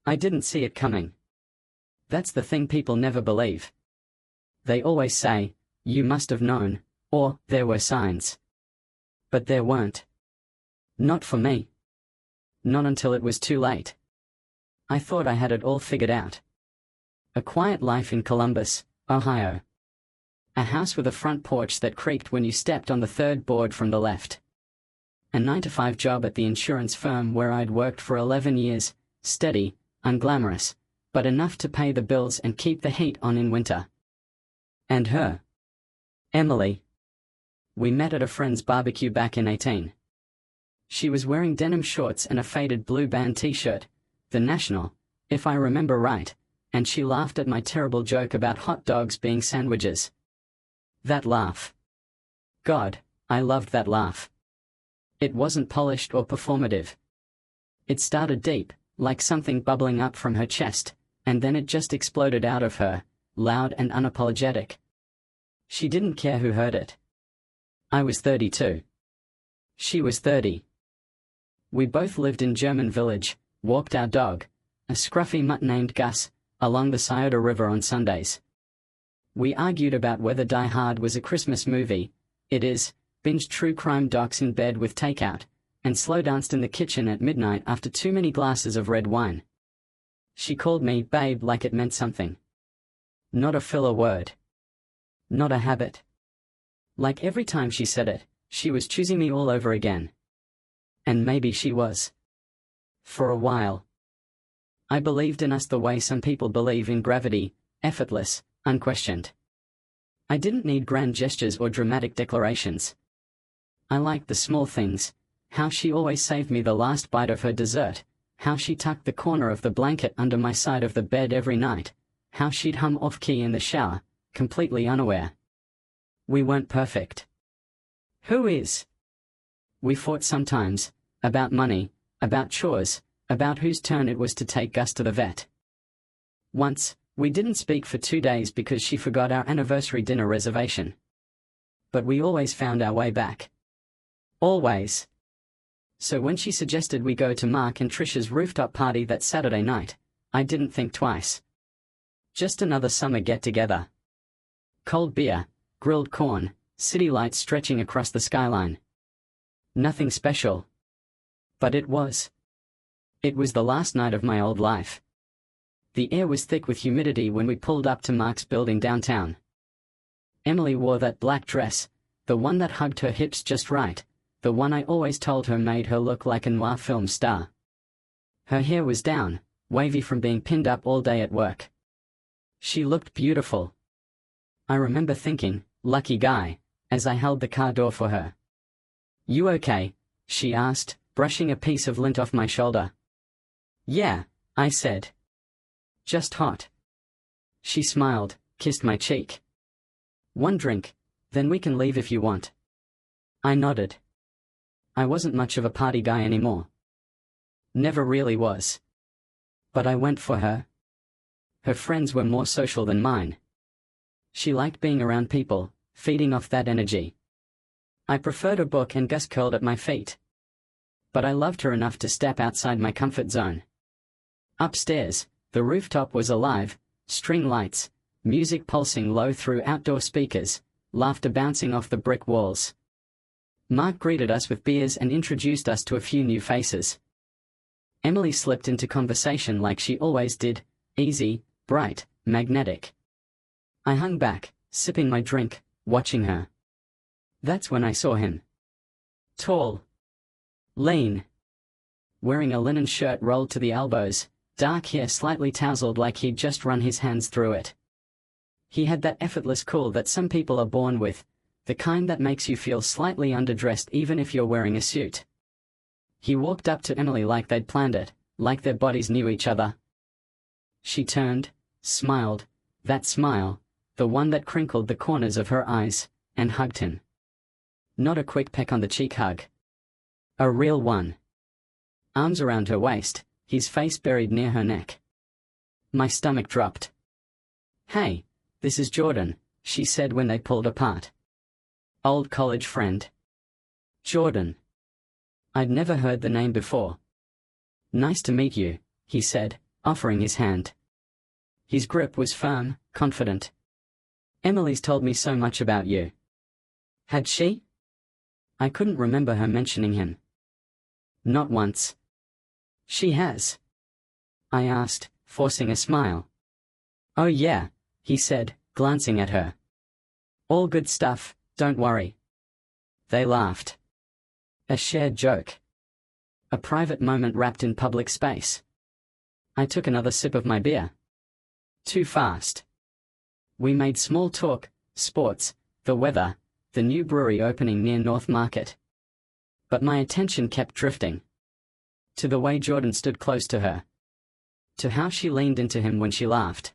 I didn't see it coming. That's the thing people never believe. They always say, "You must have known," or "there were signs." But there weren't. Not for me. Not until it was too late. I thought I had it all figured out. A quiet life in Columbus, Ohio. A house with a front porch that creaked when you stepped on the third board from the left. A 9-to-5 job at the insurance firm where I'd worked for 11 years, steady, unglamorous, but enough to pay the bills and keep the heat on in winter. And her. Emily. We met at a friend's barbecue back in 18. She was wearing denim shorts and a faded blue band t-shirt, the National, if I remember right, and she laughed at my terrible joke about hot dogs being sandwiches. That laugh. God, I loved that laugh. It wasn't polished or performative. It started deep, like something bubbling up from her chest, and then it just exploded out of her, loud and unapologetic. She didn't care who heard it. I was 32. She was 30. We both lived in German Village, walked our dog, a scruffy mutt named Gus, along the Scioto River on Sundays. We argued about whether Die Hard was a Christmas movie, it is, binged true crime docs in bed with takeout, and slow danced in the kitchen at midnight after too many glasses of red wine. She called me babe like it meant something. Not a filler word. Not a habit. Like every time she said it, she was choosing me all over again. And maybe she was. For a while. I believed in us the way some people believe in gravity, effortless, unquestioned. I didn't need grand gestures or dramatic declarations. I liked the small things, how she always saved me the last bite of her dessert, how she tucked the corner of the blanket under my side of the bed every night, how she'd hum off-key in the shower, completely unaware. We weren't perfect. Who is? We fought sometimes, about money, about chores, about whose turn it was to take Gus to the vet. Once, we didn't speak for 2 days because she forgot our anniversary dinner reservation. But we always found our way back. Always. So when she suggested we go to Mark and Trisha's rooftop party that Saturday night, I didn't think twice. Just another summer get-together. Cold beer, grilled corn, city lights stretching across the skyline. Nothing special. But it was. It was the last night of my old life. The air was thick with humidity when we pulled up to Mark's building downtown. Emily wore that black dress, the one that hugged her hips just right, the one I always told her made her look like a noir film star. Her hair was down, wavy from being pinned up all day at work. She looked beautiful. I remember thinking, lucky guy, as I held the car door for her. "You okay?" she asked, brushing a piece of lint off my shoulder. "Yeah," I said. "Just hot." She smiled, kissed my cheek. "One drink, then we can leave if you want." I nodded. I wasn't much of a party guy anymore. Never really was. But I went for her. Her friends were more social than mine. She liked being around people, feeding off that energy. I preferred a book and Gus curled at my feet. But I loved her enough to step outside my comfort zone. Upstairs, the rooftop was alive, string lights, music pulsing low through outdoor speakers, laughter bouncing off the brick walls. Mark greeted us with beers and introduced us to a few new faces. Emily slipped into conversation like she always did, easy, bright, magnetic. I hung back, sipping my drink, watching her. That's when I saw him. Tall. Lean. Wearing a linen shirt rolled to the elbows, dark hair slightly tousled like he'd just run his hands through it. He had that effortless cool that some people are born with, the kind that makes you feel slightly underdressed even if you're wearing a suit. He walked up to Emily like they'd planned it, like their bodies knew each other. She turned, smiled, that smile, the one that crinkled the corners of her eyes, and hugged him. Not a quick peck on the cheek hug. A real one. Arms around her waist, his face buried near her neck. My stomach dropped. "Hey, this is Jordan," she said when they pulled apart. "Old college friend." Jordan. I'd never heard the name before. "Nice to meet you," he said, offering his hand. His grip was firm, confident. "Emily's told me so much about you." Had she? I couldn't remember her mentioning him. Not once. "She has?" I asked, forcing a smile. "Oh yeah," he said, glancing at her. "All good stuff, don't worry." They laughed. A shared joke. A private moment wrapped in public space. I took another sip of my beer. Too fast. We made small talk, sports, the weather, the new brewery opening near North Market. But my attention kept drifting. To the way Jordan stood close to her. To how she leaned into him when she laughed.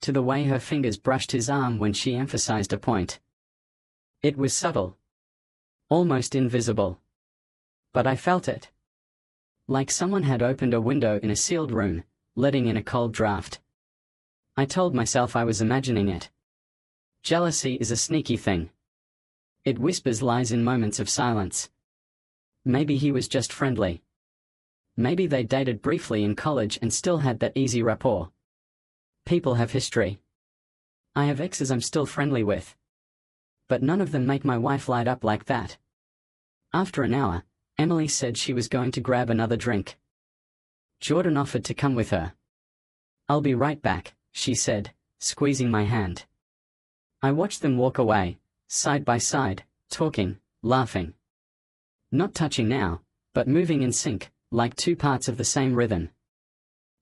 To the way her fingers brushed his arm when she emphasized a point. It was subtle. Almost invisible. But I felt it. Like someone had opened a window in a sealed room, letting in a cold draft. I told myself I was imagining it. Jealousy is a sneaky thing. It whispers lies in moments of silence. Maybe he was just friendly. Maybe they dated briefly in college and still had that easy rapport. People have history. I have exes I'm still friendly with. But none of them make my wife light up like that. After an hour, Emily said she was going to grab another drink. Jordan offered to come with her. "I'll be right back," she said, squeezing my hand. I watched them walk away, side by side, talking, laughing. Not touching now, but moving in sync, like two parts of the same rhythm.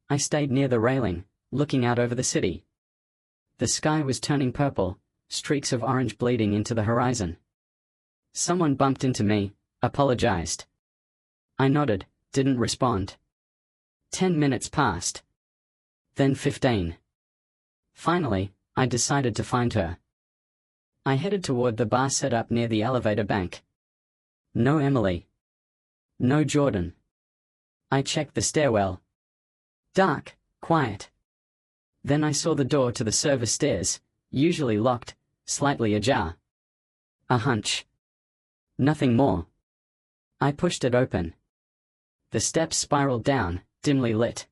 I stayed near the railing, looking out over the city. The sky was turning purple, streaks of orange bleeding into the horizon. Someone bumped into me, apologized. I nodded, didn't respond. 10 minutes passed. Then 15. Finally, I decided to find her. I headed toward the bar set up near the elevator bank. No Emily. No Jordan. I checked the stairwell. Dark, quiet. Then I saw the door to the service stairs, usually locked, slightly ajar. A hunch. Nothing more. I pushed it open. The steps spiraled down, dimly lit.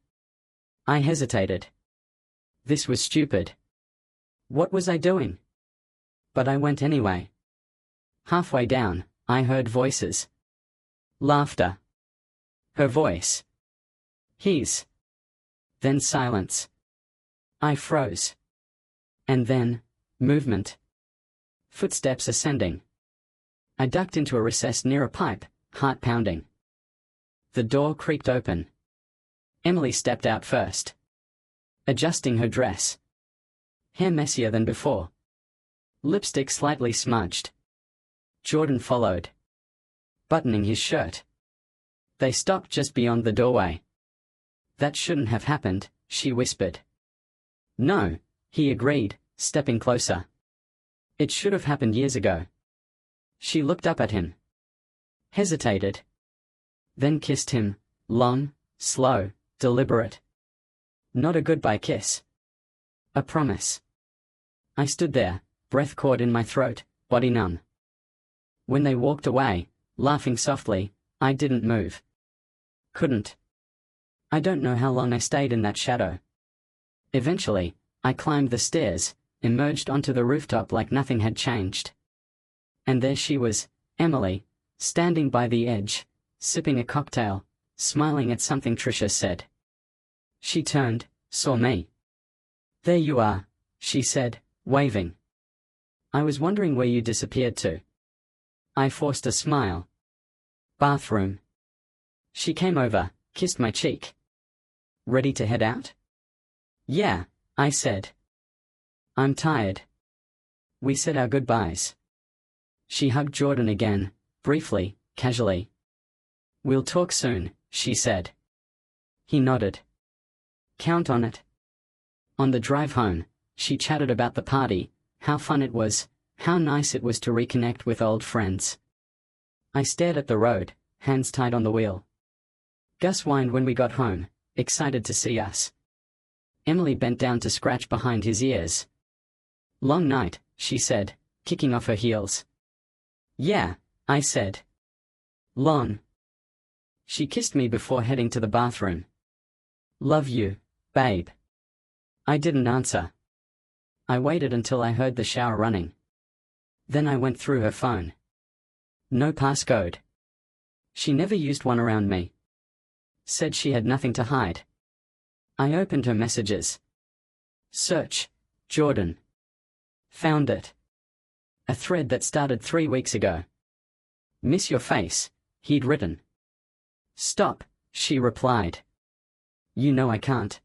I hesitated. This was stupid. What was I doing? But I went anyway. Halfway down, I heard voices. Laughter. Her voice. His. Then silence. I froze. And then, movement. Footsteps ascending. I ducked into a recess near a pipe, heart pounding. The door creaked open. Emily stepped out first. Adjusting her dress. Hair messier than before. Lipstick slightly smudged. Jordan followed. Buttoning his shirt. They stopped just beyond the doorway. That shouldn't have happened, she whispered. No, he agreed, stepping closer. It should have happened years ago. She looked up at him. Hesitated. Then kissed him, long, slow, deliberate. Not a goodbye kiss. A promise. I stood there, breath caught in my throat, body numb. When they walked away, laughing softly, I didn't move. Couldn't. I don't know how long I stayed in that shadow. Eventually, I climbed the stairs, emerged onto the rooftop like nothing had changed. And there she was, Emily, standing by the edge, sipping a cocktail, smiling at something Tricia said. She turned, saw me. There you are, she said, waving. I was wondering where you disappeared to. I forced a smile. Bathroom. She came over, kissed my cheek. Ready to head out? Yeah, I said. I'm tired. We said our goodbyes. She hugged Jordan again, briefly, casually. We'll talk soon, she said. He nodded. Count on it. On the drive home, she chatted about the party, how fun it was, how nice it was to reconnect with old friends. I stared at the road, hands tied on the wheel. Gus whined when we got home, excited to see us. Emily bent down to scratch behind his ears. Long night, she said, kicking off her heels. Yeah, I said. Long. She kissed me before heading to the bathroom. Love you, babe. I didn't answer. I waited until I heard the shower running. Then I went through her phone. No passcode. She never used one around me. Said she had nothing to hide. I opened her messages. Search, Jordan. Found it. A thread that started 3 weeks ago. Miss your face, he'd written. Stop, she replied. You know I can't.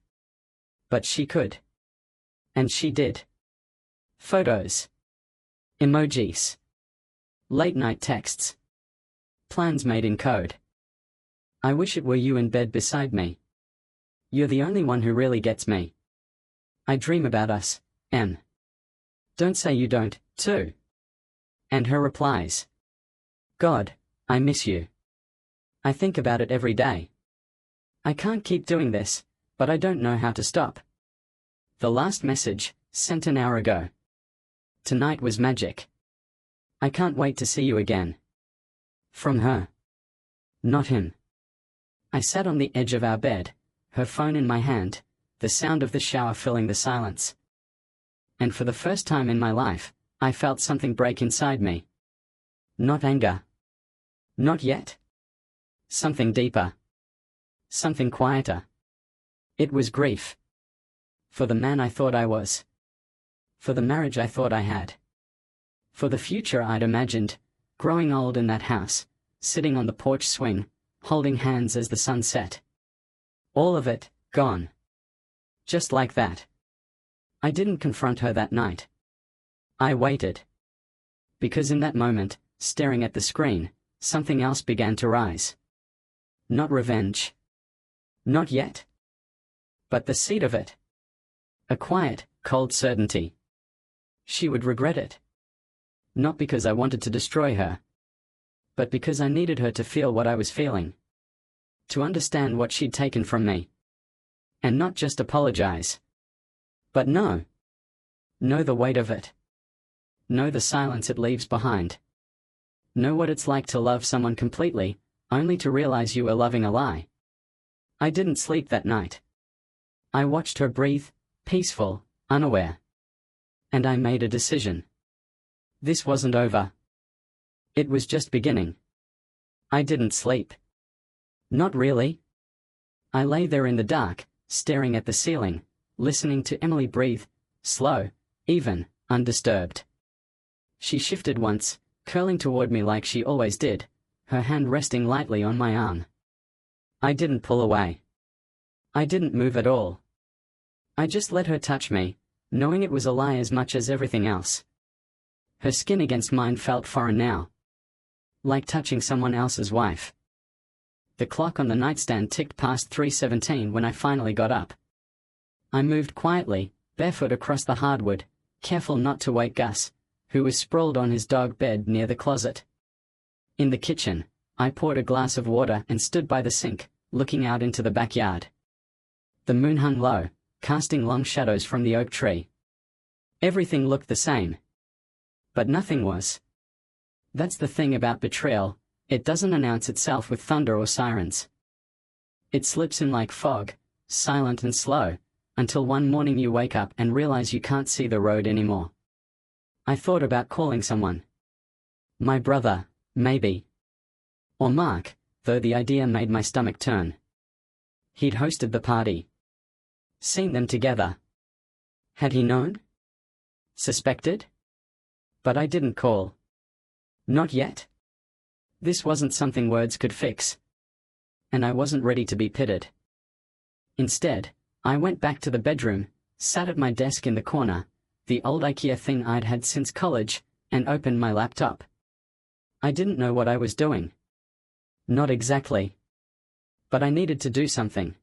But she could. And she did. Photos. Emojis. Late night texts. Plans made in code. I wish it were you in bed beside me. You're the only one who really gets me. I dream about us, M. Don't say you don't, too. And her replies. God, I miss you. I think about it every day. I can't keep doing this, but I don't know how to stop. The last message, sent an hour ago. Tonight was magic. I can't wait to see you again. From her. Not him. I sat on the edge of our bed, her phone in my hand, the sound of the shower filling the silence. And for the first time in my life, I felt something break inside me. Not anger. Not yet. Something deeper. Something quieter. It was grief. For the man I thought I was. For the marriage I thought I had. For the future I'd imagined, growing old in that house, sitting on the porch swing, holding hands as the sun set. All of it, gone. Just like that. I didn't confront her that night. I waited. Because in that moment, staring at the screen, something else began to rise. Not revenge. Not yet. But the seed of it. A quiet, cold certainty. She would regret it. Not because I wanted to destroy her. But because I needed her to feel what I was feeling. To understand what she'd taken from me. And not just apologize. But know the weight of it. Know the silence it leaves behind. Know what it's like to love someone completely, only to realize you were loving a lie. I didn't sleep that night. I watched her breathe, peaceful, unaware. And I made a decision. This wasn't over. It was just beginning. I didn't sleep. Not really. I lay there in the dark, staring at the ceiling, listening to Emily breathe, slow, even, undisturbed. She shifted once, curling toward me like she always did, her hand resting lightly on my arm. I didn't pull away. I didn't move at all. I just let her touch me, knowing it was a lie as much as everything else. Her skin against mine felt foreign now. Like touching someone else's wife. The clock on the nightstand ticked past 3:17 when I finally got up. I moved quietly, barefoot across the hardwood, careful not to wake Gus, who was sprawled on his dog bed near the closet. In the kitchen, I poured a glass of water and stood by the sink, looking out into the backyard. The moon hung low, casting long shadows from the oak tree. Everything looked the same. But nothing was. That's the thing about betrayal, it doesn't announce itself with thunder or sirens. It slips in like fog, silent and slow, until one morning you wake up and realize you can't see the road anymore. I thought about calling someone. My brother, maybe. Or Mark, though the idea made my stomach turn. He'd hosted the party. Seen them together. Had he known? Suspected? But I didn't call. Not yet. This wasn't something words could fix. And I wasn't ready to be pitted. Instead, I went back to the bedroom, sat at my desk in the corner, the old IKEA thing I'd had since college, and opened my laptop. I didn't know what I was doing. Not exactly. But I needed to do something.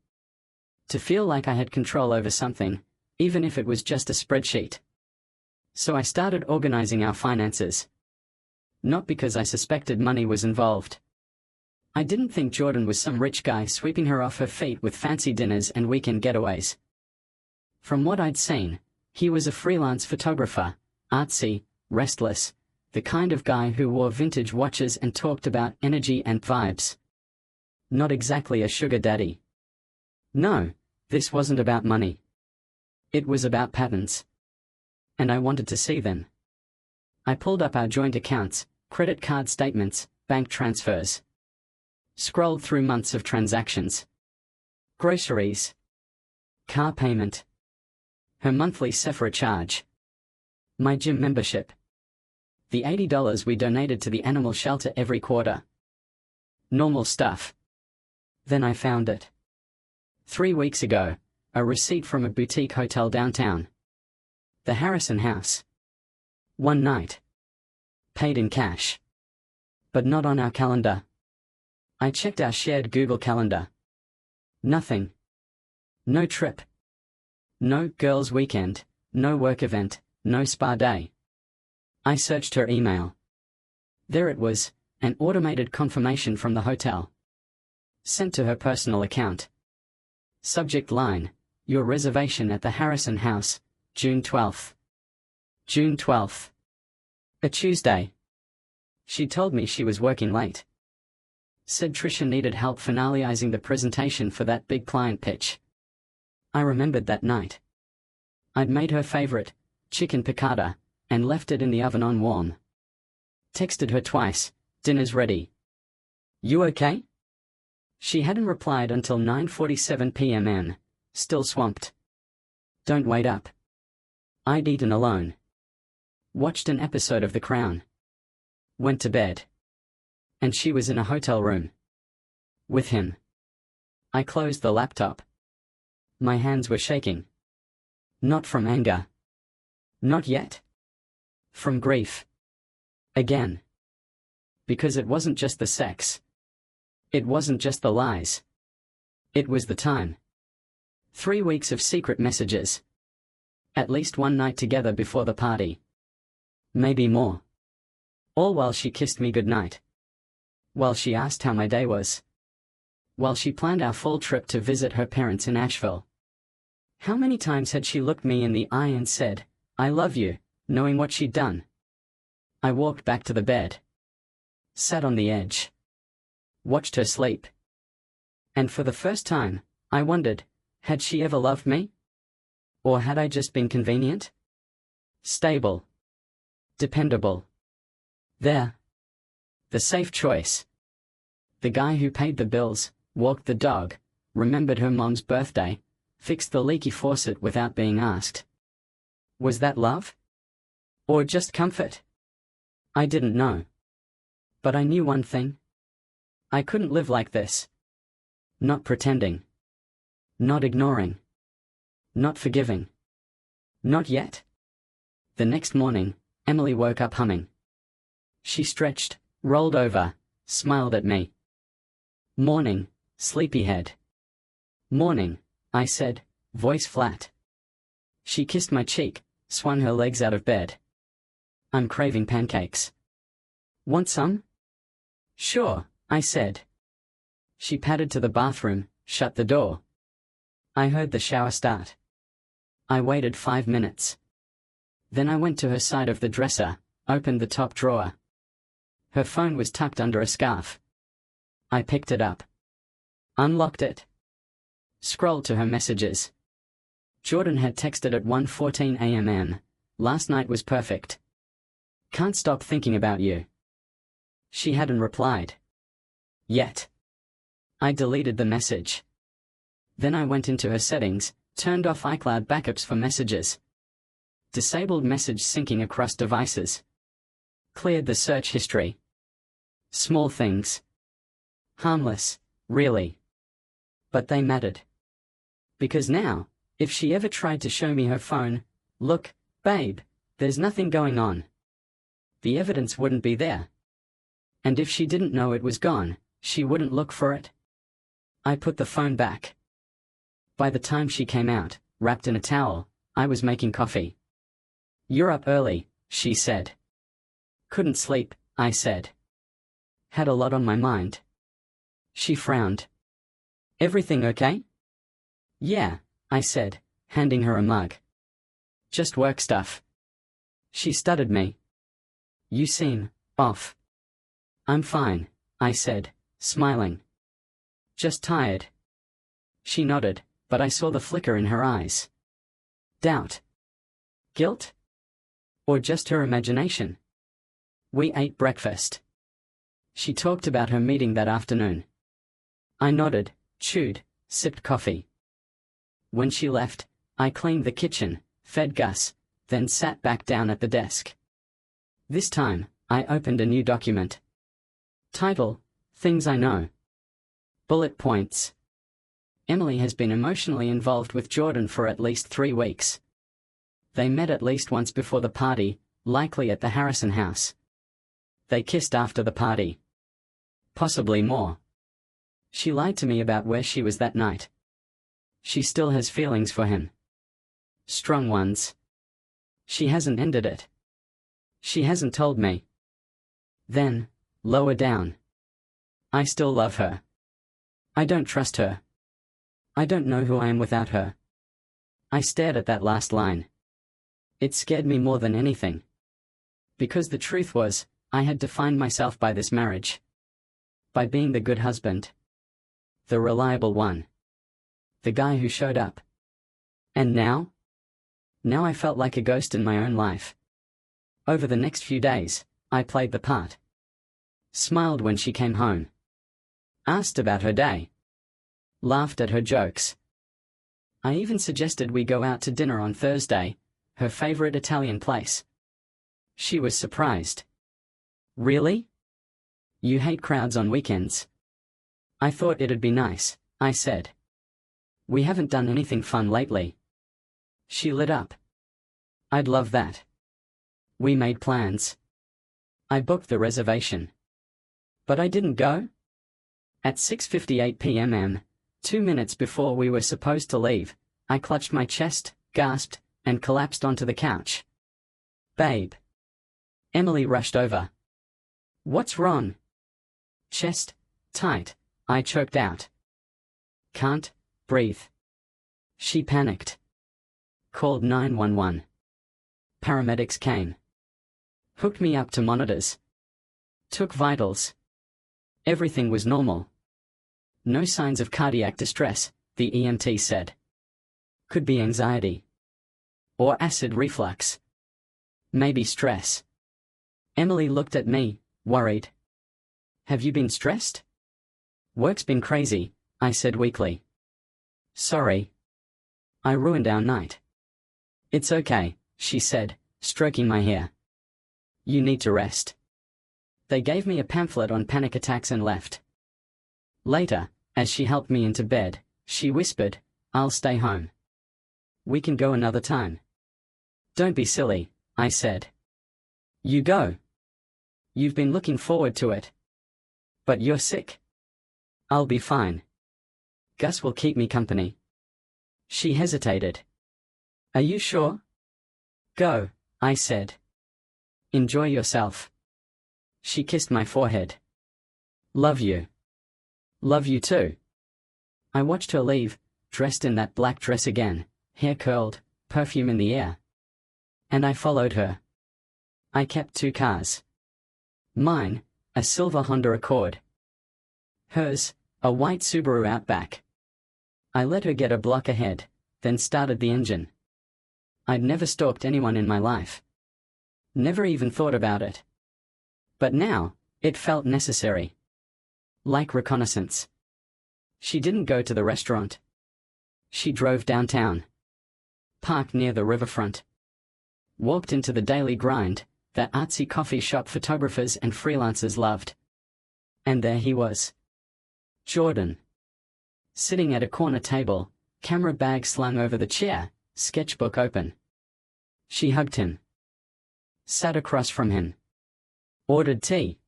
To feel like I had control over something, even if it was just a spreadsheet. So I started organizing our finances. Not because I suspected money was involved. I didn't think Jordan was some rich guy sweeping her off her feet with fancy dinners and weekend getaways. From what I'd seen, he was a freelance photographer, artsy, restless, the kind of guy who wore vintage watches and talked about energy and vibes. Not exactly a sugar daddy. No, This wasn't about money. It was about patterns. And I wanted to see them. I pulled up our joint accounts, credit card statements, bank transfers. Scrolled through months of transactions. Groceries. Car payment. Her monthly Sephora charge. My gym membership. The $80 we donated to the animal shelter every quarter. Normal stuff. Then I found it. 3 weeks ago, a receipt from a boutique hotel downtown. The Harrison House. One night. Paid in cash. But not on our calendar. I checked our shared Google Calendar. Nothing. No trip. No girls' weekend, no work event, no spa day. I searched her email. There it was, an automated confirmation from the hotel. Sent to her personal account. Subject line, your reservation at the Harrison House, June 12th. June 12th. A Tuesday. She told me she was working late. Said Trisha needed help finalizing the presentation for that big client pitch. I remembered that night. I'd made her favorite, chicken piccata, and left it in the oven on warm. Texted her twice, dinner's ready. You okay? She hadn't replied until 9:47 p.m. Still swamped. Don't wait up. I'd eaten alone. Watched an episode of The Crown. Went to bed. And she was in a hotel room. With him. I closed the laptop. My hands were shaking. Not from anger. Not yet. From grief. Again. Because it wasn't just the sex. It wasn't just the lies. It was the time. 3 weeks of secret messages. At least one night together before the party. Maybe more. All while she kissed me goodnight. While she asked how my day was. While she planned our full trip to visit her parents in Asheville. How many times had she looked me in the eye and said, I love you, knowing what she'd done? I walked back to the bed. Sat on the edge. Watched her sleep. And for the first time, I wondered, had she ever loved me? Or had I just been convenient? Stable. Dependable. There. The safe choice. The guy who paid the bills, walked the dog, remembered her mom's birthday, fixed the leaky faucet without being asked. Was that love? Or just comfort? I didn't know. But I knew one thing. I couldn't live like this. Not pretending. Not ignoring. Not forgiving. Not yet. The next morning, Emily woke up humming. She stretched, rolled over, smiled at me. Morning, sleepyhead. Morning, I said, voice flat. She kissed my cheek, swung her legs out of bed. I'm craving pancakes. Want some? Sure, I said. She padded to the bathroom, shut the door. I heard the shower start. I waited 5 minutes. Then I went to her side of the dresser, opened the top drawer. Her phone was tucked under a scarf. I picked it up. Unlocked it. Scrolled to her messages. Jordan had texted at 1:14 a.m. Last night was perfect. Can't stop thinking about you. She hadn't replied. Yet. I deleted the message. Then I went into her settings, turned off iCloud backups for messages. Disabled message syncing across devices. Cleared the search history. Small things. Harmless, really. But they mattered. Because now, if she ever tried to show me her phone, look, babe, there's nothing going on. The evidence wouldn't be there. And if she didn't know it was gone, she wouldn't look for it. I put the phone back. By the time she came out, wrapped in a towel, I was making coffee. You're up early, she said. Couldn't sleep, I said. Had a lot on my mind. She frowned. Everything okay? Yeah, I said, handing her a mug. Just work stuff. She stuttered me. You seem off. I'm fine, I said, smiling. Just tired. She nodded, but I saw the flicker in her eyes. Doubt? Guilt? Or just her imagination? We ate breakfast. She talked about her meeting that afternoon. I nodded, chewed, sipped coffee. When she left, I cleaned the kitchen, fed Gus, then sat back down at the desk. This time, I opened a new document. Title: Things I Know. Bullet points. Emily has been emotionally involved with Jordan for at least 3 weeks. They met at least once before the party, likely at the Harrison house. They kissed after the party. Possibly more. She lied to me about where she was that night. She still has feelings for him. Strong ones. She hasn't ended it. She hasn't told me. Then, lower down. I still love her. I don't trust her. I don't know who I am without her. I stared at that last line. It scared me more than anything. Because the truth was, I had defined myself by this marriage. By being the good husband. The reliable one. The guy who showed up. And now? Now I felt like a ghost in my own life. Over the next few days, I played the part. Smiled when she came home. Asked about her day. Laughed at her jokes. I even suggested we go out to dinner on Thursday, her favorite Italian place. She was surprised. Really? You hate crowds on weekends? I thought it'd be nice, I said. We haven't done anything fun lately. She lit up. I'd love that. We made plans. I booked the reservation. But I didn't go? At 6:58 p.m., 2 minutes before we were supposed to leave, I clutched my chest, gasped, and collapsed onto the couch. Babe. Emily rushed over. What's wrong? Chest, tight, I choked out. Can't breathe. She panicked. Called 911. Paramedics came. Hooked me up to monitors. Took vitals. Everything was normal. No signs of cardiac distress, the EMT said. Could be anxiety. Or acid reflux. Maybe stress. Emily looked at me, worried. Have you been stressed? Work's been crazy, I said weakly. Sorry. I ruined our night. It's okay, she said, stroking my hair. You need to rest. They gave me a pamphlet on panic attacks and left. Later, as she helped me into bed, she whispered, I'll stay home. We can go another time. Don't be silly, I said. You go. You've been looking forward to it. But you're sick. I'll be fine. Gus will keep me company. She hesitated. Are you sure? Go, I said. Enjoy yourself. She kissed my forehead. Love you. Love you too. I watched her leave, dressed in that black dress again, hair curled, perfume in the air. And I followed her. I kept 2 cars. Mine, a silver Honda Accord. Hers, a white Subaru Outback. I let her get a block ahead, then started the engine. I'd never stalked anyone in my life. Never even thought about it. But now, it felt necessary. Like reconnaissance. She didn't go to the restaurant. She drove downtown. Parked near the riverfront. Walked into the Daily Grind, that artsy coffee shop photographers and freelancers loved. And there he was. Jordan. Sitting at a corner table, camera bag slung over the chair, sketchbook open. She hugged him. Sat across from him. Ordered tea.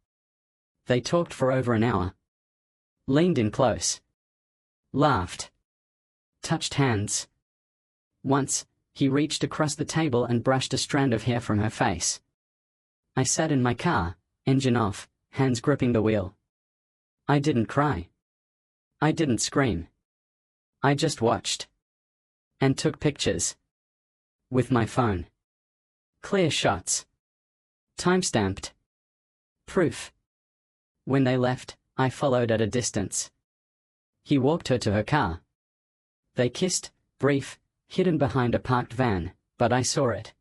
They talked for over an hour. Leaned in close. Laughed. Touched hands. Once, he reached across the table and brushed a strand of hair from her face. I sat in my car, engine off, hands gripping the wheel. I didn't cry. I didn't scream. I just watched. And took pictures. With my phone. Clear shots. Time-stamped. Proof. When they left, I followed at a distance. He walked her to her car. They kissed, brief, hidden behind a parked van, but I saw it.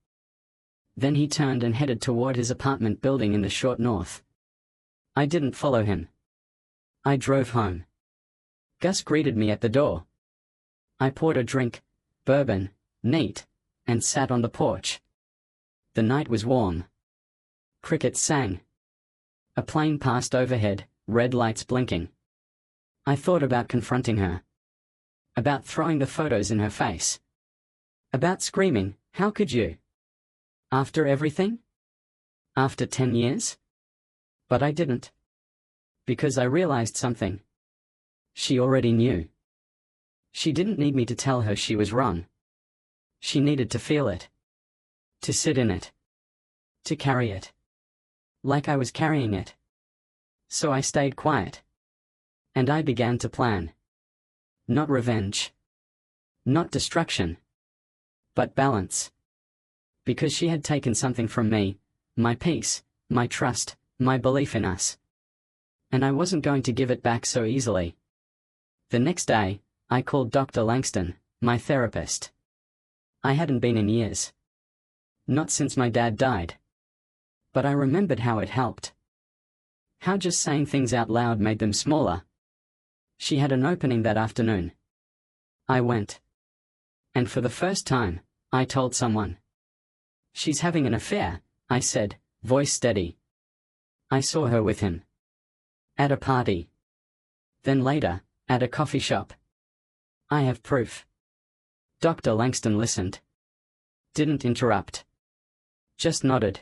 Then he turned and headed toward his apartment building in the short north. I didn't follow him. I drove home. Gus greeted me at the door. I poured a drink, bourbon, neat, and sat on the porch. The night was warm. Crickets sang. A plane passed overhead, red lights blinking. I thought about confronting her. About throwing the photos in her face. About screaming, "How could you? After everything? After 10 years?" But I didn't. Because I realized something. She already knew. She didn't need me to tell her she was wrong. She needed to feel it. To sit in it. To carry it. Like I was carrying it. So I stayed quiet. And I began to plan. Not revenge. Not destruction. But balance. Because she had taken something from me, my peace, my trust, my belief in us. And I wasn't going to give it back so easily. The next day, I called Dr. Langston, my therapist. I hadn't been in years. Not since my dad died. But I remembered how it helped. How just saying things out loud made them smaller. She had an opening that afternoon. I went. And for the first time, I told someone. "She's having an affair," I said, voice steady. "I saw her with him. At a party. Then later, at a coffee shop. I have proof." Dr. Langston listened. Didn't interrupt. Just nodded.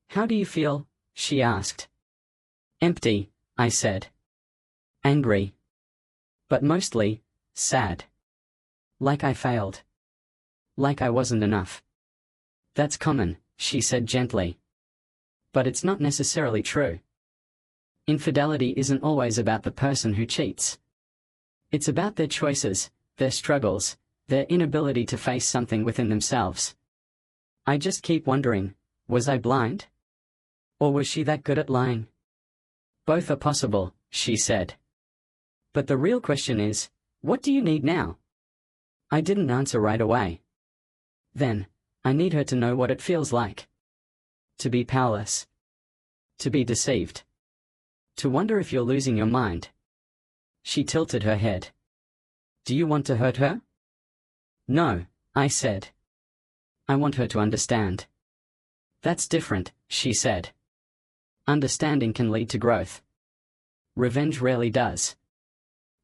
"How do you feel?" she asked. "Empty," I said. "Angry. But mostly, sad. Like I failed. Like I wasn't enough." "That's common," she said gently. "But it's not necessarily true. Infidelity isn't always about the person who cheats. It's about their choices, their struggles, their inability to face something within themselves. I just keep wondering, was I blind? Or was she that good at lying?" "Both are possible," she said. "But the real question is, what do you need now?" I didn't answer right away. "Then, I need her to know what it feels like. To be powerless. To be deceived. To wonder if you're losing your mind." She tilted her head. "Do you want to hurt her?" "No," I said. "I want her to understand." "That's different," she said. "Understanding can lead to growth. Revenge rarely does."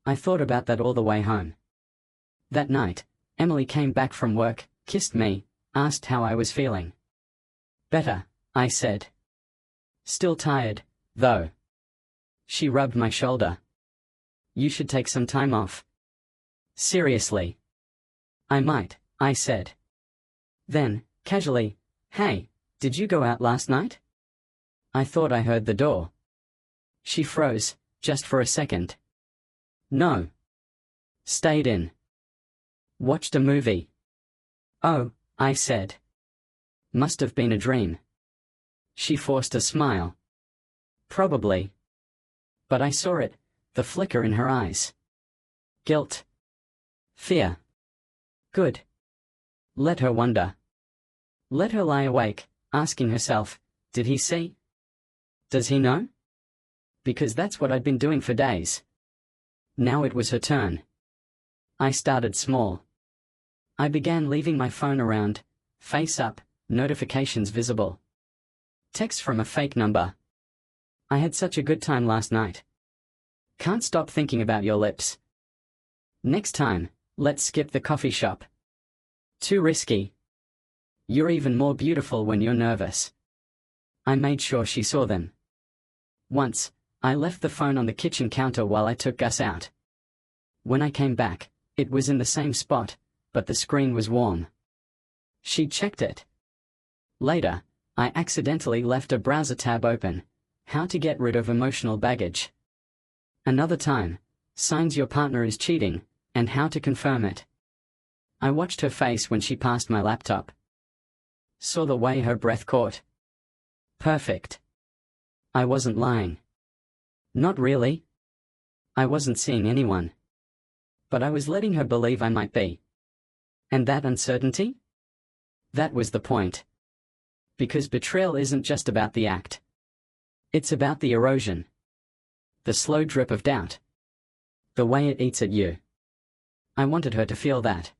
I thought about that all the way home. That night, Emily came back from work, kissed me, asked how I was feeling. "Better," I said. "Still tired, though." She rubbed my shoulder. "You should take some time off." "Seriously?" "I might," I said. Then, casually, "Hey, did you go out last night?" I thought I heard the door. She froze, just for a second. "No. Stayed in. Watched a movie." "Oh," I said. "Must have been a dream." She forced a smile. "Probably." But I saw it, the flicker in her eyes. Guilt. Fear. Good. Let her wonder. Let her lie awake, asking herself, did he see? Does he know? Because that's what I'd been doing for days. Now it was her turn. I started small. I began leaving my phone around, face up, notifications visible. Text from a fake number. "I had such a good time last night. Can't stop thinking about your lips. Next time, let's skip the coffee shop. Too risky. You're even more beautiful when you're nervous." I made sure she saw them. Once, I left the phone on the kitchen counter while I took Gus out. When I came back, it was in the same spot, but the screen was warm. She checked it. Later, I accidentally left a browser tab open. How to get rid of emotional baggage. Another time, signs your partner is cheating, and how to confirm it. I watched her face when she passed my laptop. Saw the way her breath caught. Perfect. I wasn't lying. Not really. I wasn't seeing anyone. But I was letting her believe I might be. And that uncertainty? That was the point. Because betrayal isn't just about the act. It's about the erosion. The slow drip of doubt. The way it eats at you. I wanted her to feel that.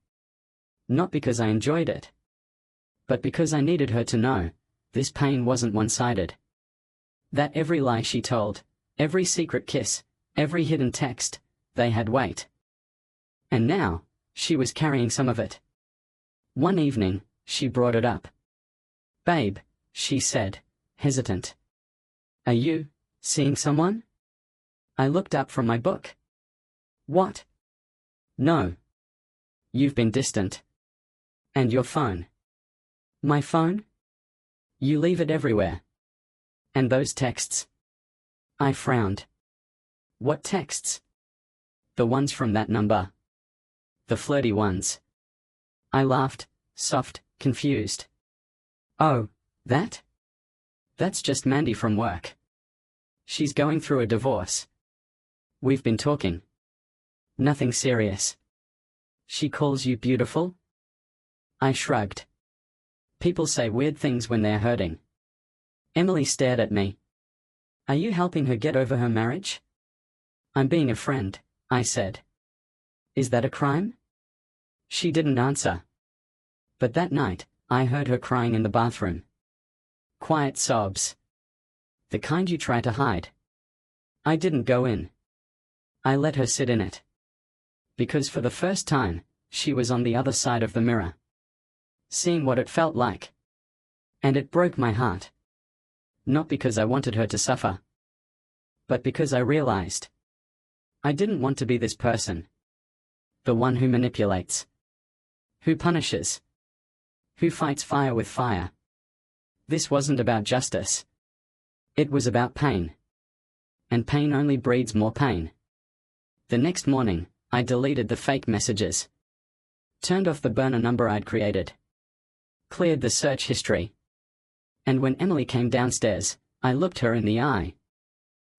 Not because I enjoyed it. But because I needed her to know, this pain wasn't one-sided. That every lie she told, every secret kiss, every hidden text, they had weight. And now, she was carrying some of it. One evening, she brought it up. "Babe," she said, hesitant. "Are you seeing someone?" I looked up from my book. "What?" "No. You've been distant. And your phone." "My phone?" "You leave it everywhere. And those texts." I frowned. "What texts?" "The ones from that number. The flirty ones." I laughed, soft, confused. "Oh, that? That's just Mandy from work. She's going through a divorce. We've been talking. Nothing serious. She calls you beautiful?" I shrugged. People say weird things when they're hurting. Emily stared at me. "Are you helping her get over her marriage?" "I'm being a friend," I said. "Is that a crime?" She didn't answer. But that night, I heard her crying in the bathroom. Quiet sobs. The kind you try to hide. I didn't go in. I let her sit in it. Because for the first time, she was on the other side of the mirror. Seeing what it felt like. And it broke my heart. Not because I wanted her to suffer. But because I realized. I didn't want to be this person. The one who manipulates. Who punishes. Who fights fire with fire. This wasn't about justice. It was about pain. And pain only breeds more pain. The next morning, I deleted the fake messages. Turned off the burner number I'd created. Cleared the search history. And when Emily came downstairs, I looked her in the eye.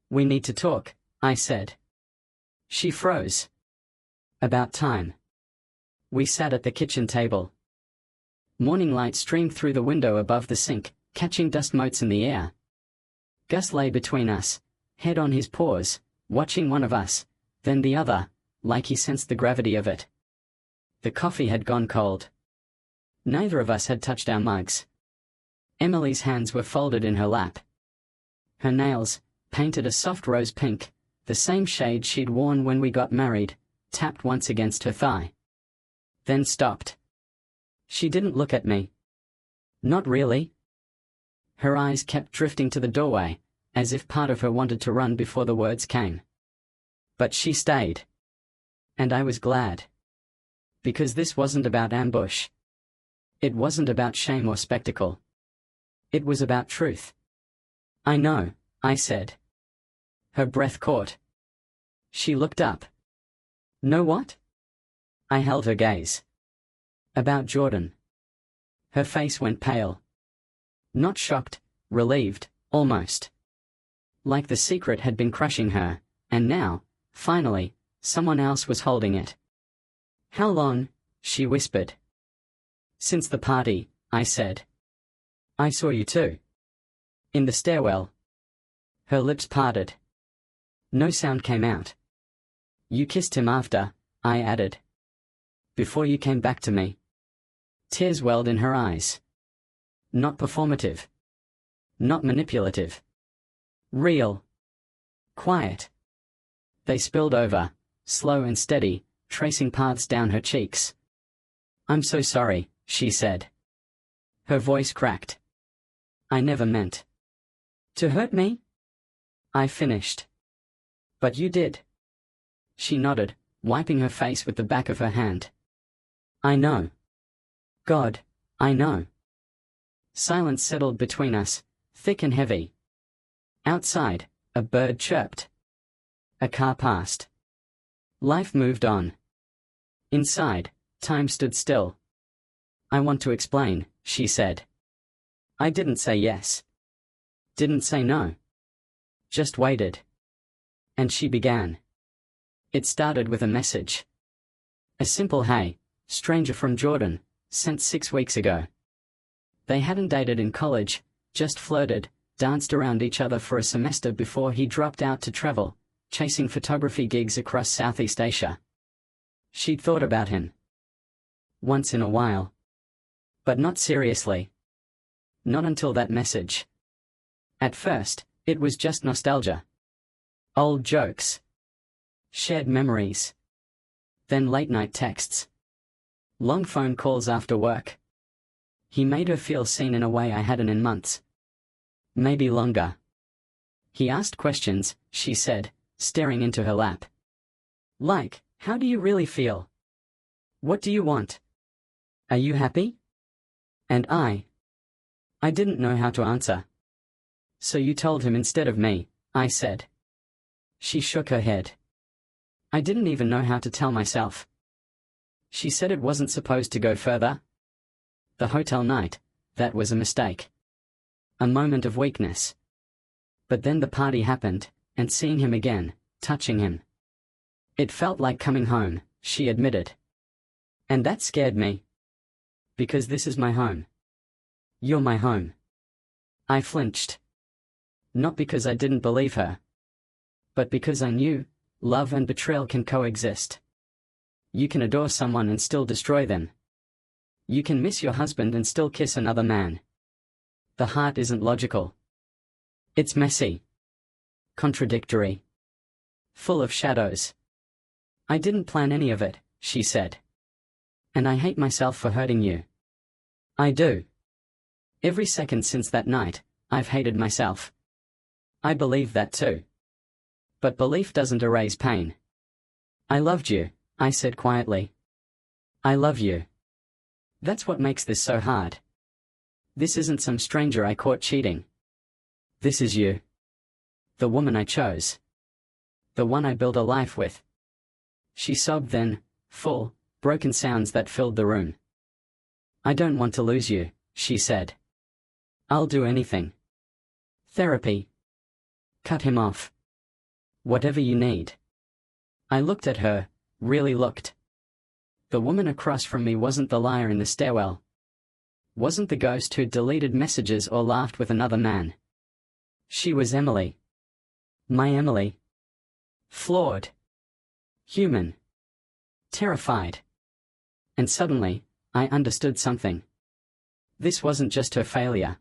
"We need to talk," I said. She froze. About time. We sat at the kitchen table. Morning light streamed through the window above the sink, catching dust motes in the air. Gus lay between us, head on his paws, watching one of us, then the other, like he sensed the gravity of it. The coffee had gone cold. Neither of us had touched our mugs. Emily's hands were folded in her lap. Her nails, painted a soft rose pink, the same shade she'd worn when we got married, tapped once against her thigh. Then stopped. She didn't look at me. Not really. Her eyes kept drifting to the doorway, as if part of her wanted to run before the words came. But she stayed. And I was glad. Because this wasn't about ambush. It wasn't about shame or spectacle. It was about truth. "I know," I said. Her breath caught. She looked up. "Know what?" I held her gaze. "About Jordan." Her face went pale. Not shocked, relieved, almost. Like the secret had been crushing her, and now, finally, someone else was holding it. "How long?" she whispered. "Since the party," I said. "I saw you too. In the stairwell." Her lips parted. No sound came out. "You kissed him after," I added. "Before you came back to me." Tears welled in her eyes. Not performative. Not manipulative. Real. Quiet. They spilled over, slow and steady, tracing paths down her cheeks. "I'm so sorry," she said. Her voice cracked. "I never meant to hurt me?" I finished. "But you did." She nodded, wiping her face with the back of her hand. "I know. God, I know." Silence settled between us, thick and heavy. Outside, a bird chirped. A car passed. Life moved on. Inside, time stood still. "I want to explain," she said. I didn't say yes. Didn't say no. Just waited. And she began. It started with a message. A simple "Hey, stranger from Jordan," sent 6 weeks ago. They hadn't dated in college, just flirted, danced around each other for a semester before he dropped out to travel, chasing photography gigs across Southeast Asia. She'd thought about him. Once in a while. But not seriously. Not until that message. At first, it was just nostalgia. Old jokes. Shared memories. Then late-night texts. Long phone calls after work. He made her feel seen in a way I hadn't in months. Maybe longer. He asked questions, she said, staring into her lap. Like, how do you really feel? What do you want? Are you happy? And I didn't know how to answer. So you told him instead of me, I said. She shook her head. I didn't even know how to tell myself. She said it wasn't supposed to go further. The hotel night, that was a mistake. A moment of weakness. But then the party happened, and seeing him again, touching him. It felt like coming home, she admitted. And that scared me. Because this is my home. You're my home. I flinched. Not because I didn't believe her. But because I knew, love and betrayal can coexist. You can adore someone and still destroy them. You can miss your husband and still kiss another man. The heart isn't logical. It's messy. Contradictory. Full of shadows. I didn't plan any of it, she said. And I hate myself for hurting you. I do. Every second since that night, I've hated myself. I believe that too. But belief doesn't erase pain. I loved you, I said quietly. I love you. That's what makes this so hard. This isn't some stranger I caught cheating. This is you. The woman I chose. The one I built a life with. She sobbed then, full, broken sounds that filled the room. I don't want to lose you, she said. I'll do anything. Therapy. Cut him off. Whatever you need. I looked at her, really looked. The woman across from me wasn't the liar in the stairwell. Wasn't the ghost who'd deleted messages or laughed with another man. She was Emily. My Emily. Flawed. Human. Terrified. And suddenly, I understood something. This wasn't just her failure.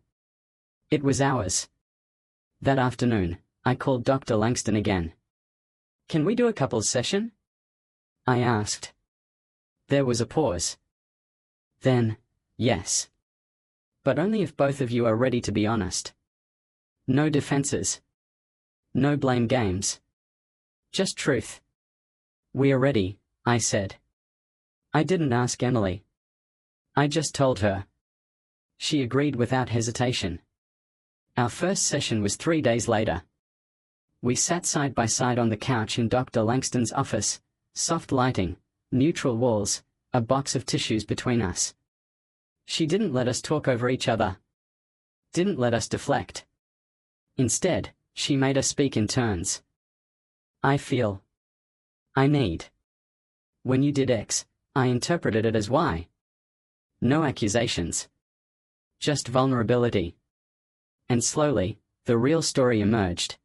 It was ours. That afternoon, I called Dr. Langston again. Can we do a couples session? I asked. There was a pause. Then, yes. But only if both of you are ready to be honest. No defenses. No blame games. Just truth. We are ready, I said. I didn't ask Emily. I just told her. She agreed without hesitation. Our first session was 3 days later. We sat side by side on the couch in Dr. Langston's office, soft lighting, neutral walls, a box of tissues between us. She didn't let us talk over each other. Didn't let us deflect. Instead, she made us speak in turns. I feel. I need. When you did X, I interpreted it as Y. No accusations. Just vulnerability. And slowly, the real story emerged.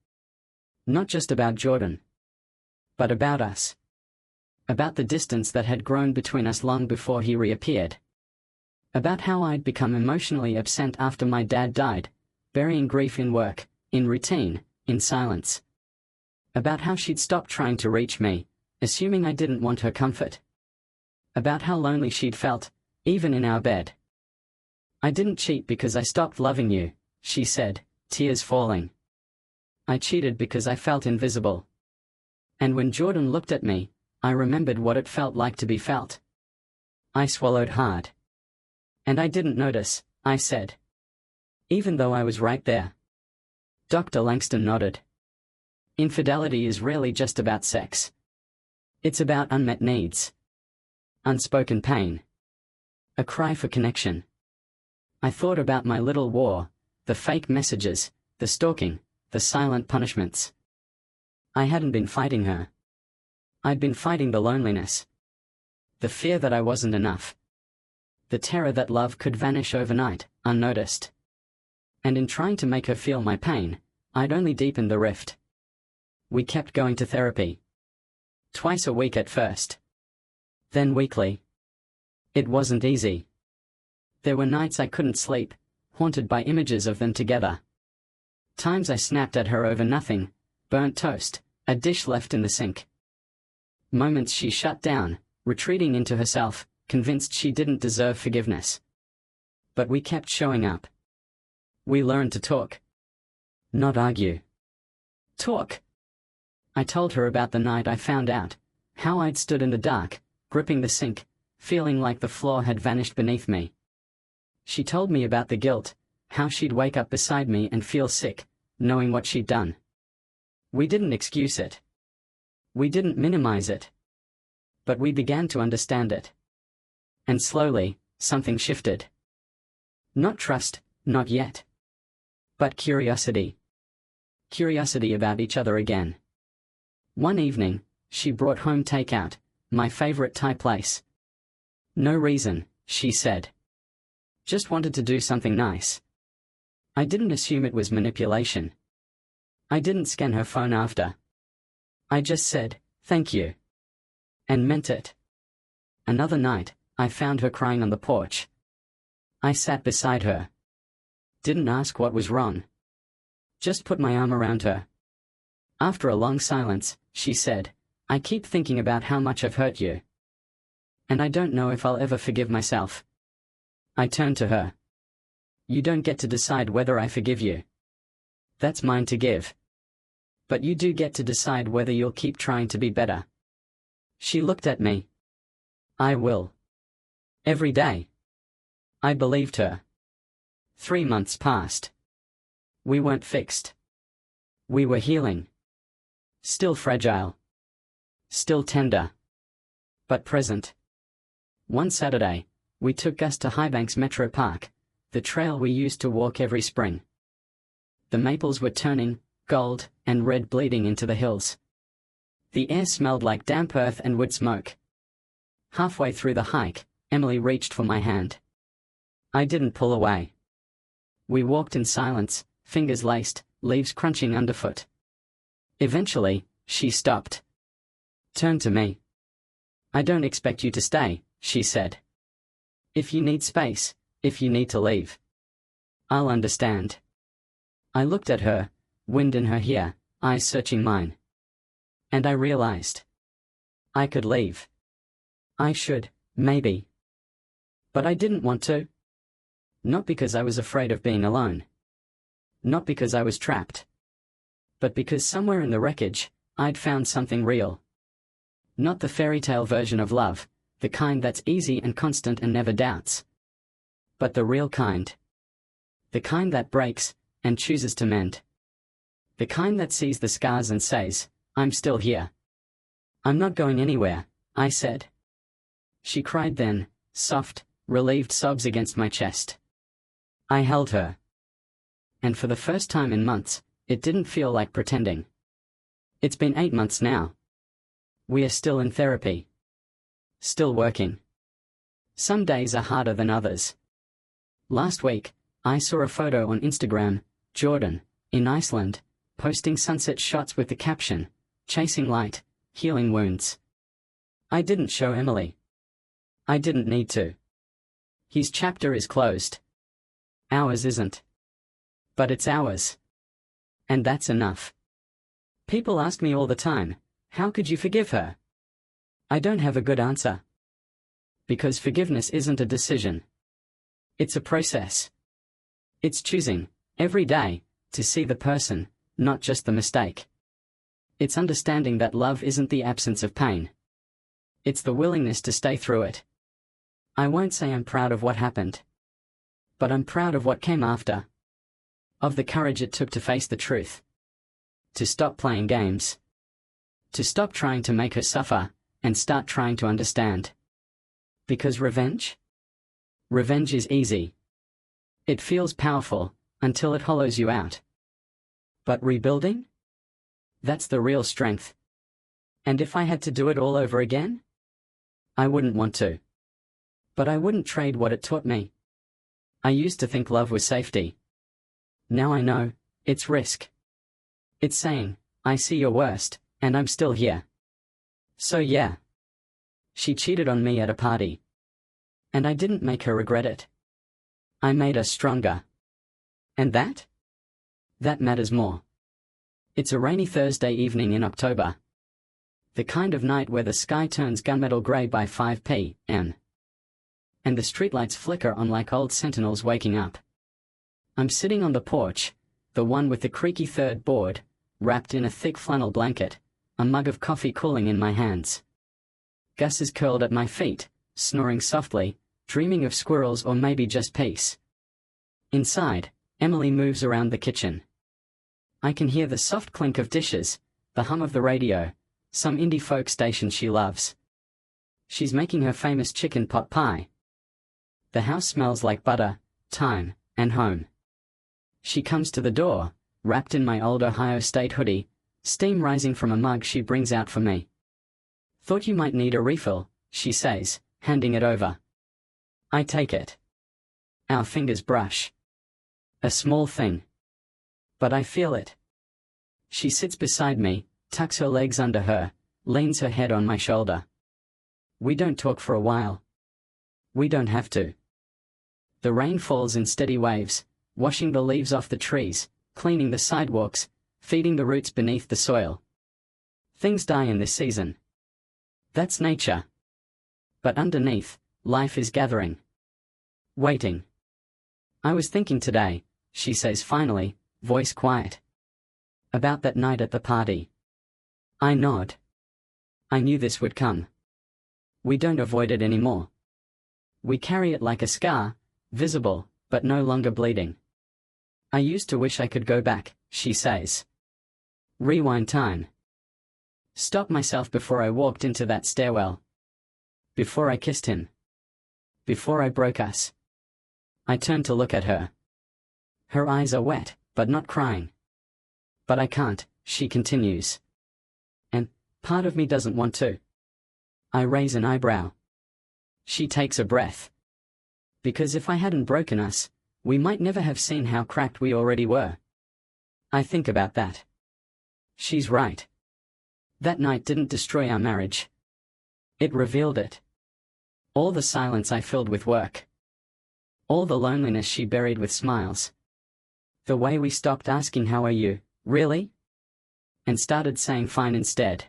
Not just about Jordan. But about us. About the distance that had grown between us long before he reappeared. About how I'd become emotionally absent after my dad died, burying grief in work, in routine, in silence. About how she'd stopped trying to reach me, assuming I didn't want her comfort. About how lonely she'd felt, even in our bed. I didn't cheat because I stopped loving you, she said, tears falling. I cheated because I felt invisible. And when Jordan looked at me, I remembered what it felt like to be felt. I swallowed hard. And I didn't notice, I said. Even though I was right there. Dr. Langston nodded. Infidelity is rarely just about sex. It's about unmet needs. Unspoken pain. A cry for connection. I thought about my little war, the fake messages, the stalking, the silent punishments. I hadn't been fighting her. I'd been fighting the loneliness. The fear that I wasn't enough. The terror that love could vanish overnight, unnoticed. And in trying to make her feel my pain, I'd only deepened the rift. We kept going to therapy. Twice a week at first. Then weekly. It wasn't easy. There were nights I couldn't sleep, haunted by images of them together. Times I snapped at her over nothing, burnt toast, a dish left in the sink. Moments she shut down, retreating into herself, convinced she didn't deserve forgiveness. But we kept showing up. We learned to talk. Not argue. Talk. I told her about the night I found out, how I'd stood in the dark, gripping the sink, feeling like the floor had vanished beneath me. She told me about the guilt, how she'd wake up beside me and feel sick, knowing what she'd done. We didn't excuse it. We didn't minimize it. But we began to understand it. And slowly, something shifted. Not trust, not yet. But curiosity. Curiosity about each other again. One evening, she brought home takeout, my favorite Thai place. No reason, she said. Just wanted to do something nice. I didn't assume it was manipulation. I didn't scan her phone after. I just said, thank you. And meant it. Another night, I found her crying on the porch. I sat beside her. Didn't ask what was wrong. Just put my arm around her. After a long silence, she said, I keep thinking about how much I've hurt you. And I don't know if I'll ever forgive myself. I turned to her. You don't get to decide whether I forgive you. That's mine to give. But you do get to decide whether you'll keep trying to be better. She looked at me. I will. Every day. I believed her. 3 months passed. We weren't fixed. We were healing. Still fragile. Still tender. But present. One Saturday, we took Gus to Highbanks Metro Park, the trail we used to walk every spring. The maples were turning, gold and red bleeding into the hills. The air smelled like damp earth and wood smoke. Halfway through the hike, Emily reached for my hand. I didn't pull away. We walked in silence, fingers laced, leaves crunching underfoot. Eventually, she stopped. Turned to me. I don't expect you to stay, she said. If you need space, if you need to leave, I'll understand. I looked at her, wind in her hair, eyes searching mine. And I realized. I could leave. I should, maybe. But I didn't want to. Not because I was afraid of being alone. Not because I was trapped. But because somewhere in the wreckage, I'd found something real. Not the fairy tale version of love, the kind that's easy and constant and never doubts. But the real kind. The kind that breaks, and chooses to mend. The kind that sees the scars and says, I'm still here. I'm not going anywhere, I said. She cried then, soft, relieved sobs against my chest. I held her. And for the first time in months, it didn't feel like pretending. It's been 8 months now. We are still in therapy. Still working. Some days are harder than others. Last week, I saw a photo on Instagram, Jordan, in Iceland, posting sunset shots with the caption, chasing light, healing wounds. I didn't show Emily. I didn't need to. His chapter is closed. Ours isn't. But it's ours. And that's enough. People ask me all the time, how could you forgive her? I don't have a good answer. Because forgiveness isn't a decision. It's a process. It's choosing, every day, to see the person, not just the mistake. It's understanding that love isn't the absence of pain. It's the willingness to stay through it. I won't say I'm proud of what happened. But I'm proud of what came after. Of the courage it took to face the truth. To stop playing games. To stop trying to make her suffer, and start trying to understand. Because revenge? Revenge is easy. It feels powerful, until it hollows you out. But rebuilding? That's the real strength. And if I had to do it all over again? I wouldn't want to. But I wouldn't trade what it taught me. I used to think love was safety. Now I know, it's risk. It's saying, I see your worst, and I'm still here. So yeah. She cheated on me at a party. And I didn't make her regret it. I made her stronger. And that? That matters more. It's a rainy Thursday evening in October. The kind of night where the sky turns gunmetal grey by 5 p.m. and the streetlights flicker on like old sentinels waking up. I'm sitting on the porch, the one with the creaky third board, wrapped in a thick flannel blanket, a mug of coffee cooling in my hands. Gus is curled at my feet, snoring softly, dreaming of squirrels or maybe just peace. Inside, Emily moves around the kitchen. I can hear the soft clink of dishes, the hum of the radio, some indie folk station she loves. She's making her famous chicken pot pie. The house smells like butter, thyme, and home. She comes to the door, wrapped in my old Ohio State hoodie, steam rising from a mug she brings out for me. Thought you might need a refill, she says, handing it over. I take it. Our fingers brush. A small thing. But I feel it. She sits beside me, tucks her legs under her, leans her head on my shoulder. We don't talk for a while. We don't have to. The rain falls in steady waves, washing the leaves off the trees, cleaning the sidewalks, feeding the roots beneath the soil. Things die in this season. That's nature. But underneath, life is gathering. Waiting. I was thinking today, she says finally, voice quiet. About that night at the party. I nod. I knew this would come. We don't avoid it anymore. We carry it like a scar, visible, but no longer bleeding. I used to wish I could go back, she says. Rewind time. Stop myself before I walked into that stairwell. Before I kissed him. Before I broke us. I turned to look at her. Her eyes are wet, but not crying. But I can't, she continues. And part of me doesn't want to. I raise an eyebrow. She takes a breath. Because if I hadn't broken us, we might never have seen how cracked we already were. I think about that. She's right. That night didn't destroy our marriage. It revealed it. All the silence I filled with work. All the loneliness she buried with smiles. The way we stopped asking how are you, really? And started saying fine instead.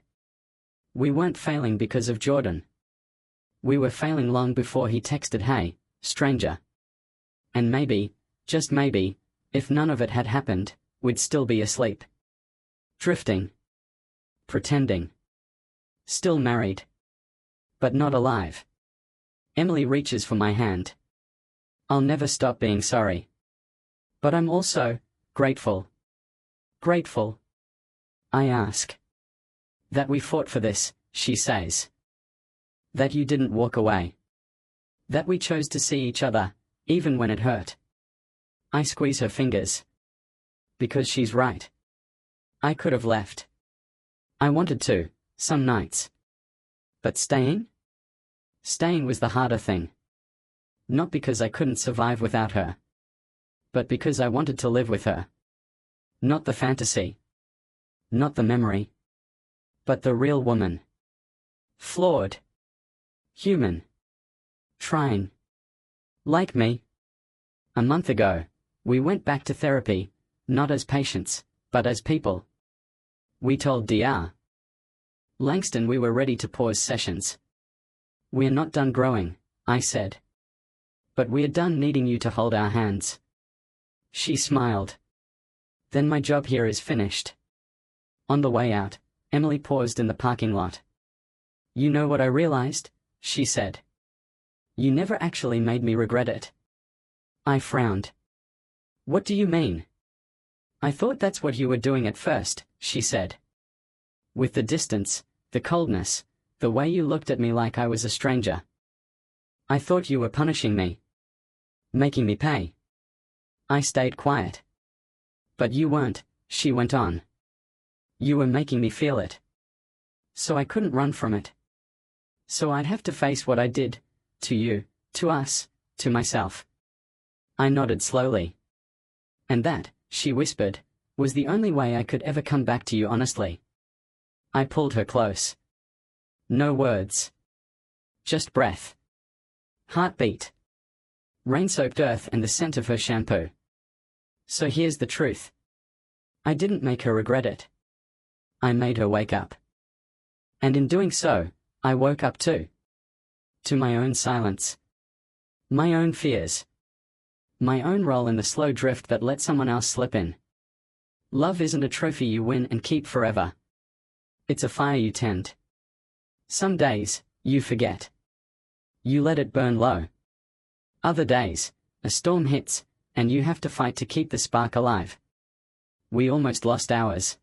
We weren't failing because of Jordan. We were failing long before he texted hey, stranger. And maybe, just maybe, if none of it had happened, we'd still be asleep. Drifting. Pretending. Still married. But not alive. Emily reaches for my hand. I'll never stop being sorry. But I'm also grateful. Grateful. I ask. That we fought for this, she says. That you didn't walk away. That we chose to see each other, even when it hurt. I squeeze her fingers. Because she's right. I could have left. I wanted to, some nights. But staying? Staying was the harder thing. Not because I couldn't survive without her. But because I wanted to live with her. Not the fantasy. Not the memory. But the real woman. Flawed. Human. Trying. Like me. A month ago, we went back to therapy, not as patients, but as people. We told Dr. Langston we were ready to pause sessions. We're not done growing, I said. But we're done needing you to hold our hands. She smiled. Then my job here is finished. On the way out, Emily paused in the parking lot. You know what I realized? She said. You never actually made me regret it. I frowned. What do you mean? I thought that's what you were doing at first, she said. With the distance, the coldness, the way you looked at me like I was a stranger. I thought you were punishing me. Making me pay. I stayed quiet. But you weren't, she went on. You were making me feel it. So I couldn't run from it. So I'd have to face what I did. To you, to us, to myself. I nodded slowly. And that, she whispered, was the only way I could ever come back to you honestly. I pulled her close. No words. Just breath. Heartbeat. Rain-soaked earth and the scent of her shampoo. So here's the truth. I didn't make her regret it. I made her wake up. And in doing so, I woke up too. To my own silence. My own fears. My own role in the slow drift that let someone else slip in. Love isn't a trophy you win and keep forever. It's a fire you tend. Some days, you forget. You let it burn low. Other days, a storm hits, and you have to fight to keep the spark alive. We almost lost ours.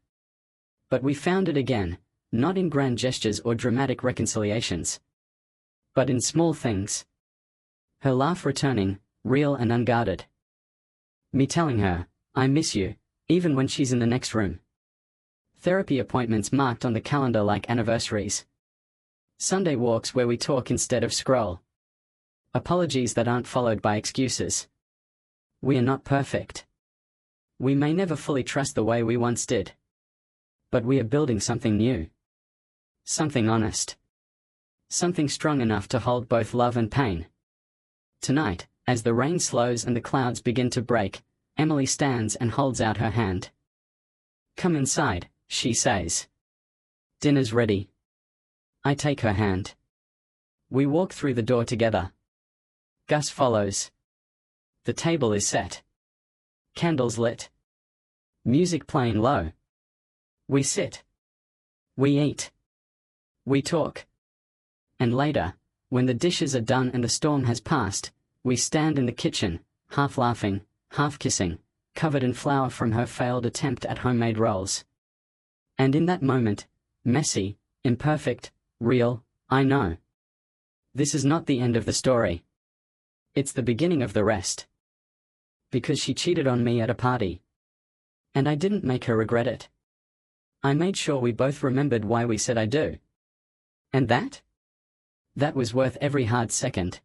But we found it again, not in grand gestures or dramatic reconciliations. But in small things. Her laugh returning, real and unguarded. Me telling her, I miss you, even when she's in the next room. Therapy appointments marked on the calendar like anniversaries. Sunday walks where we talk instead of scroll. Apologies that aren't followed by excuses. We are not perfect. We may never fully trust the way we once did. But we are building something new. Something honest. Something strong enough to hold both love and pain. Tonight, as the rain slows and the clouds begin to break, Emily stands and holds out her hand. Come inside, she says. Dinner's ready. I take her hand. We walk through the door together. Gus follows. The table is set. Candles lit. Music playing low. We sit. We eat. We talk. And later, when the dishes are done and the storm has passed, we stand in the kitchen, half laughing, half kissing, covered in flour from her failed attempt at homemade rolls. And in that moment, messy, imperfect, real, I know. This is not the end of the story. It's the beginning of the rest. Because she cheated on me at a party. And I didn't make her regret it. I made sure we both remembered why we said I do. And that? That was worth every hard second.